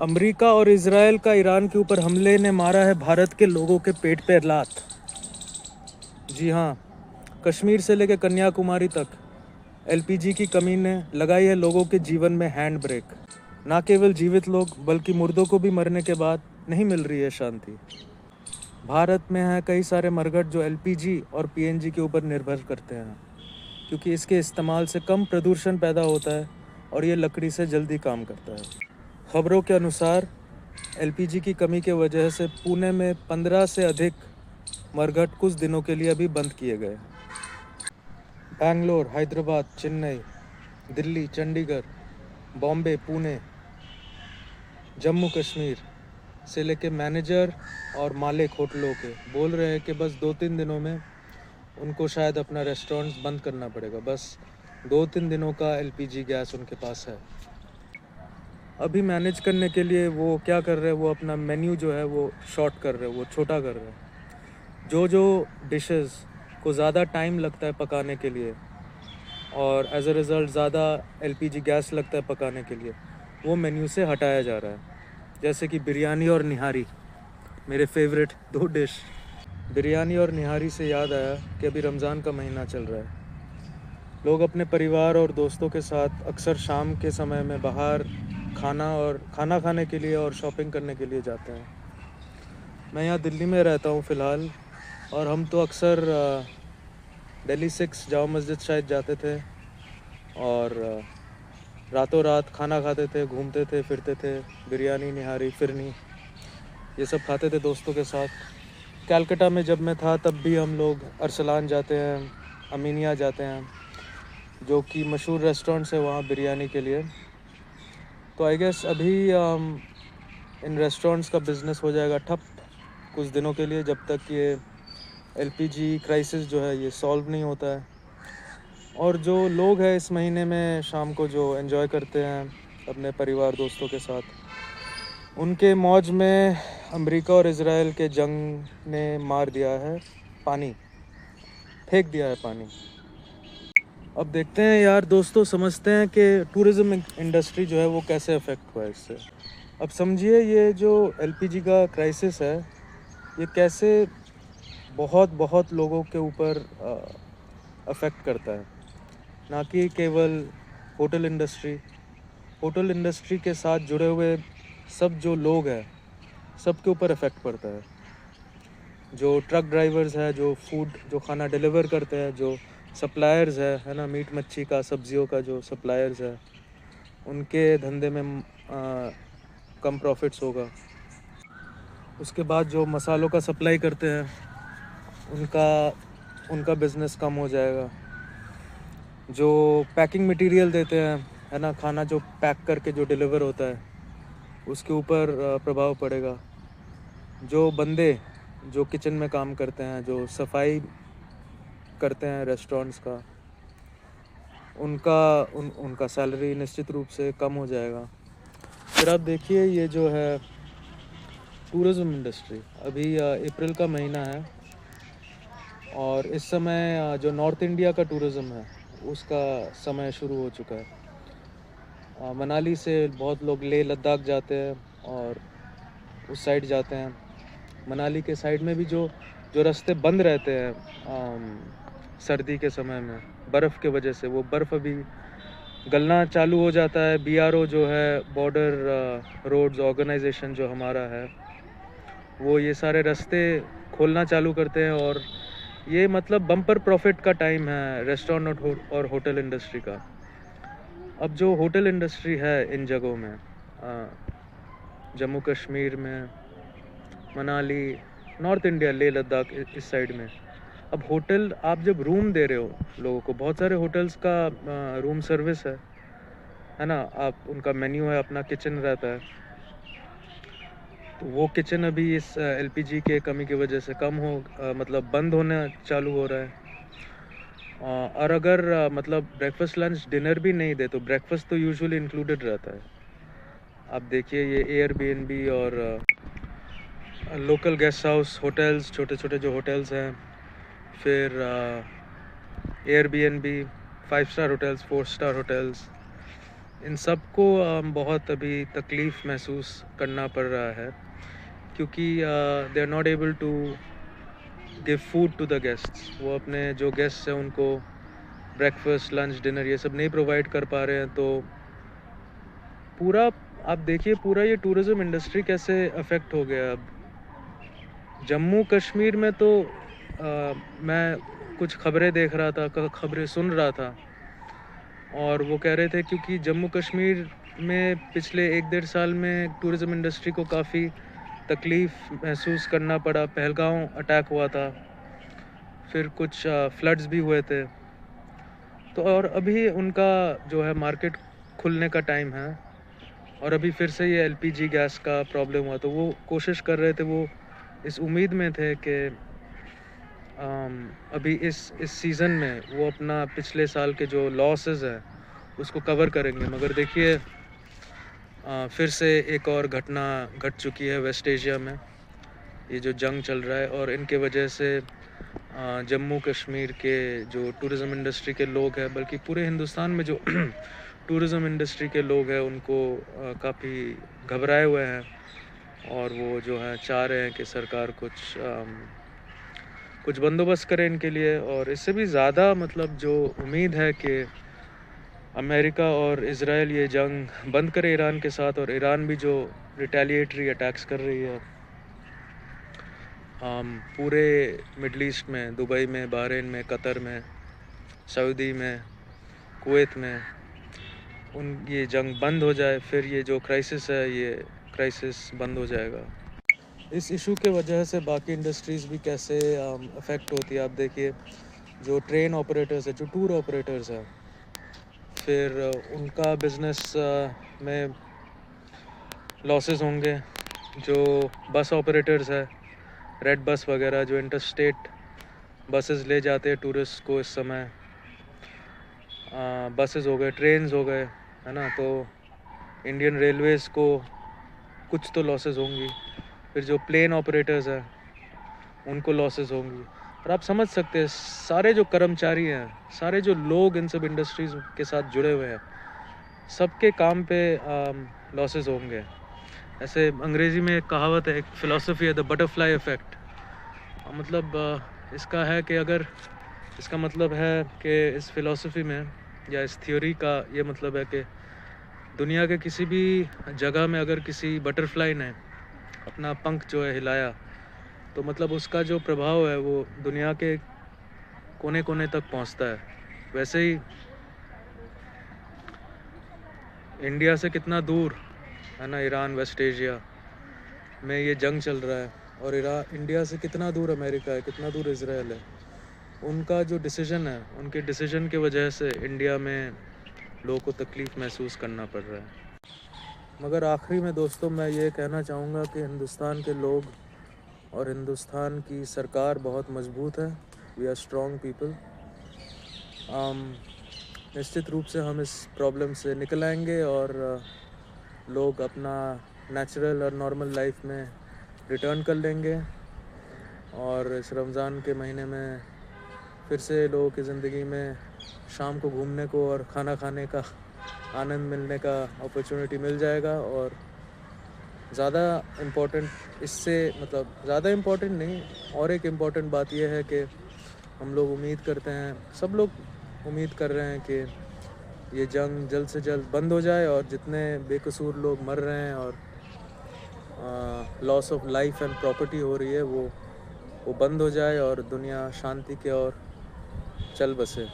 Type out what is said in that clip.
America और Israel का Iran के ऊपर हमले ने मारा है भारत के लोगों के पेट पे लात। जी हाँ, कश्मीर से लेकर कन्याकुमारी तक एलपीजी की कमी ने लगाई है लोगों के जीवन में हैंड ब्रेक। ना केवल जीवित लोग बल्कि मुर्दों को भी मरने के बाद नहीं मिल रही है शांति। भारत में है कई सारे मरघट जो एलपीजी और पीएनजी के ऊपर निर्भर करते हैं, क्योंकि इसके इस्तेमाल से कम प्रदूषण पैदा होता है और ये लकड़ी से जल्दी काम करता है। खबरों के अनुसार एलपीजी की कमी की वजह से पुणे में 15 से अधिक मरघट कुछ दिनों के लिए अभी बंद किए गए। बैंगलोर, हैदराबाद, चेन्नई, दिल्ली, चंडीगढ़, बॉम्बे, पुणे, जम्मू कश्मीर से लेके मैनेजर और मालिक होटलों के बोल रहे हैं कि बस 2-3 दिनों में उनको शायद अपना रेस्टोरेंट्स बंद करना पड़ेगा। बस 2-3 दिनों का एलपीजी गैस उनके पास है। अभी मैनेज करने के लिए वो क्या कर रहे हैं, वो अपना मेन्यू जो है वो शॉर्ट कर रहे हैं, वो छोटा कर रहे हैं। जो डिशेस को ज़्यादा टाइम लगता है पकाने के लिए और एज अ रिज़ल्ट ज़्यादा एलपीजी गैस लगता है पकाने के लिए, वो मेन्यू से हटाया जा रहा है। जैसे कि बिरयानी और निहारी, मेरे फेवरेट 2 डिश। बिरयानी और निहारी से याद आया कि अभी रमज़ान का महीना चल रहा है। लोग अपने परिवार और दोस्तों के साथ अक्सर शाम के समय में बाहर खाना खाने के लिए और शॉपिंग करने के लिए जाते हैं। मैं यहाँ दिल्ली में रहता हूँ फ़िलहाल, और हम तो अक्सर दिल्ली 6 जामा मस्जिद शायद जाते थे और रातों रात खाना खाते थे, घूमते थे, फिरते थे, बिरयानी, निहारी, फिरनी, ये सब खाते थे दोस्तों के साथ। कलकत्ता में जब मैं था तब भी हम लोग अरसलान जाते हैं, अमीनिया जाते हैं, जो कि मशहूर रेस्टोरेंट्स है वहाँ बिरयानी के लिए। तो आई गेस अभी इन रेस्टोरेंट्स का बिज़नेस हो जाएगा ठप कुछ दिनों के लिए, जब तक ये एलपीजी क्राइसिस जो है ये सॉल्व नहीं होता है। और जो लोग हैं इस महीने में शाम को जो एंजॉय करते हैं अपने परिवार दोस्तों के साथ, उनके मौज में अमेरिका और इजराइल के जंग ने मार दिया है पानी, फेंक दिया है पानी। अब देखते हैं यार दोस्तों, समझते हैं कि टूरिज़्म इंडस्ट्री जो है वो कैसे अफेक्ट हुआ है इससे। अब समझिए ये जो एलपीजी का क्राइसिस है ये कैसे बहुत बहुत लोगों के ऊपर अफेक्ट करता है। ना कि केवल होटल इंडस्ट्री के साथ जुड़े हुए सब जो लोग हैं सबके ऊपर अफेक्ट पड़ता है। जो ट्रक ड्राइवर्स है, जो खाना डिलीवर करते हैं, जो सप्लायर्स है ना, मीट मच्छी का, सब्जियों का जो सप्लायर्स है, उनके धंधे में कम प्रॉफिट्स होगा। उसके बाद जो मसालों का सप्लाई करते हैं उनका बिज़नेस कम हो जाएगा। जो पैकिंग मटेरियल देते हैं, है ना, खाना जो पैक करके जो डिलीवर होता है उसके ऊपर प्रभाव पड़ेगा। जो बंदे जो किचन में काम करते हैं, जो सफाई करते हैं रेस्टोरेंट्स का, उनका सैलरी निश्चित रूप से कम हो जाएगा। फिर आप देखिए ये जो है टूरिज़्म इंडस्ट्री, अभी अप्रैल का महीना है और इस समय जो नॉर्थ इंडिया का टूरिज़्म है उसका समय शुरू हो चुका है। मनाली से बहुत लोग लेह लद्दाख जाते हैं और उस साइड जाते हैं। मनाली के साइड में भी जो रास्ते बंद रहते हैं सर्दी के समय में बर्फ़ के वजह से, वो बर्फ़ अभी गलना चालू हो जाता है। बीआरओ जो है, बॉर्डर रोड्स ऑर्गेनाइजेशन जो हमारा है, वो ये सारे रास्ते खोलना चालू करते हैं और ये मतलब बम्पर प्रॉफिट का टाइम है रेस्टोरेंट और होटल इंडस्ट्री का। अब जो होटल इंडस्ट्री है इन जगहों में, जम्मू कश्मीर में, मनाली, नॉर्थ इंडिया, लेह लद्दाख, इस साइड में, अब होटल आप जब रूम दे रहे हो लोगों को, बहुत सारे होटल्स का रूम सर्विस है ना, आप उनका मेन्यू है, अपना किचन रहता है, तो वो किचन अभी इस एलपीजी के कमी की वजह से मतलब बंद होना चालू हो रहा है। और अगर मतलब ब्रेकफास्ट लंच डिनर भी नहीं दे तो ब्रेकफास्ट तो यूजुअली इंक्लूडेड रहता है। आप देखिए ये एयरबीएनबी और लोकल गेस्ट हाउस होटल्स, छोटे छोटे जो होटल्स हैं, फिर Airbnb, 5 star hotels, 4 star hotels, इन सबको बहुत अभी तकलीफ़ महसूस करना पड़ रहा है, क्योंकि they are not able to give food to the guests. वो अपने जो गेस्ट्स हैं उनको ब्रेकफास्ट, लंच, डिनर ये सब नहीं प्रोवाइड कर पा रहे हैं। तो पूरा आप देखिए, पूरा ये टूरिज़्म इंडस्ट्री कैसे अफेक्ट हो गया। अब जम्मू कश्मीर में तो मैं कुछ खबरें देख रहा था, खबरें सुन रहा था, और वो कह रहे थे क्योंकि जम्मू कश्मीर में पिछले 1 डेढ़ साल में टूरिज़्म इंडस्ट्री को काफ़ी तकलीफ़ महसूस करना पड़ा। पहलगाँव अटैक हुआ था, फिर कुछ फ्लड्स भी हुए थे। तो और अभी उनका जो है मार्केट खुलने का टाइम है, और अभी फिर से ये एलपीजी गैस का प्रॉब्लम हुआ। तो वो कोशिश कर रहे थे, वो इस उम्मीद में थे कि अभी इस सीज़न में वो अपना पिछले साल के जो लॉसेस हैं उसको कवर करेंगे। मगर देखिए फिर से एक और घटना घट चुकी है वेस्ट एशिया में, ये जो जंग चल रहा है, और इनके वजह से जम्मू कश्मीर के जो टूरिज़्म इंडस्ट्री के लोग हैं, बल्कि पूरे हिंदुस्तान में जो टूरिज़्म इंडस्ट्री के लोग हैं उनको काफ़ी घबराए हुए हैं, और वो जो है चाह रहे हैं कि सरकार कुछ बंदोबस्त करे इनके लिए। और इससे भी ज़्यादा मतलब जो उम्मीद है कि अमेरिका और इज़राइल ये जंग बंद करे ईरान के साथ, और ईरान भी जो रिटेलिएटरी अटैक्स कर रही है पूरे मिडल ईस्ट में, दुबई में, बहरीन में, कतर में, सऊदी में, कुवैत में, ये जंग बंद हो जाए, फिर ये जो क्राइसिस है ये क्राइसिस बंद हो जाएगा। इस इशू के वजह से बाकी इंडस्ट्रीज़ भी कैसे अफेक्ट होती है। आप देखिए, जो ट्रेन ऑपरेटर्स है, जो टूर ऑपरेटर्स हैं, फिर उनका बिज़नेस में लॉसेस होंगे। जो बस ऑपरेटर्स है, रेड बस वगैरह, जो इंटरस्टेट बसेस ले जाते हैं टूरिस्ट को, इस समय बसेस हो गए, ट्रेन्स हो गए, है ना। तो इंडियन रेलवेज़ को कुछ तो लॉसेस होंगी। फिर जो प्लेन ऑपरेटर्स हैं उनको लॉसेस होंगी। और आप समझ सकते हैं, सारे जो कर्मचारी हैं, सारे जो लोग इन सब इंडस्ट्रीज़ के साथ जुड़े हुए हैं, सबके काम पे लॉसेस होंगे। ऐसे अंग्रेज़ी में एक कहावत है, एक फ़िलॉसफी है, द बटरफ्लाई इफ़ेक्ट। मतलब इसका है कि अगर इसका मतलब है कि इस फ़िलॉसफी में या इस थ्योरी का ये मतलब है कि दुनिया के किसी भी जगह में अगर किसी बटरफ्लाई ने अपना पंख जो है हिलाया, तो मतलब उसका जो प्रभाव है वो दुनिया के कोने कोने तक पहुंचता है। वैसे ही इंडिया से कितना दूर है ना, ईरान, वेस्ट एशिया में ये जंग चल रहा है, और इंडिया से कितना दूर अमेरिका है, कितना दूर इज़राइल है। उनका जो डिसीजन है, उनके डिसीजन की वजह से इंडिया में लोगों को तकलीफ़ महसूस करना पड़ रहा है। मगर आखिरी में दोस्तों मैं ये कहना चाहूँगा कि हिंदुस्तान के लोग और हिंदुस्तान की सरकार बहुत मजबूत है। We are strong people. निश्चित रूप से हम इस प्रॉब्लम से निकल आएंगे, और लोग अपना नेचुरल और नॉर्मल लाइफ में रिटर्न कर लेंगे, और इस रमज़ान के महीने में फिर से लोगों की ज़िंदगी में शाम को घूमने को और खाना खाने का आनंद मिलने का अपॉर्चुनिटी मिल जाएगा। और ज़्यादा इम्पोर्टेंट इससे, मतलब ज़्यादा इम्पोर्टेंट नहीं, और एक इम्पोर्टेंट बात यह है कि हम लोग उम्मीद करते हैं, सब लोग उम्मीद कर रहे हैं कि ये जंग जल्द से जल्द बंद हो जाए, और जितने बेकसूर लोग मर रहे हैं और loss of life and property हो रही है वो बंद हो जाए, और दुनिया शांति की ओर चल बसे।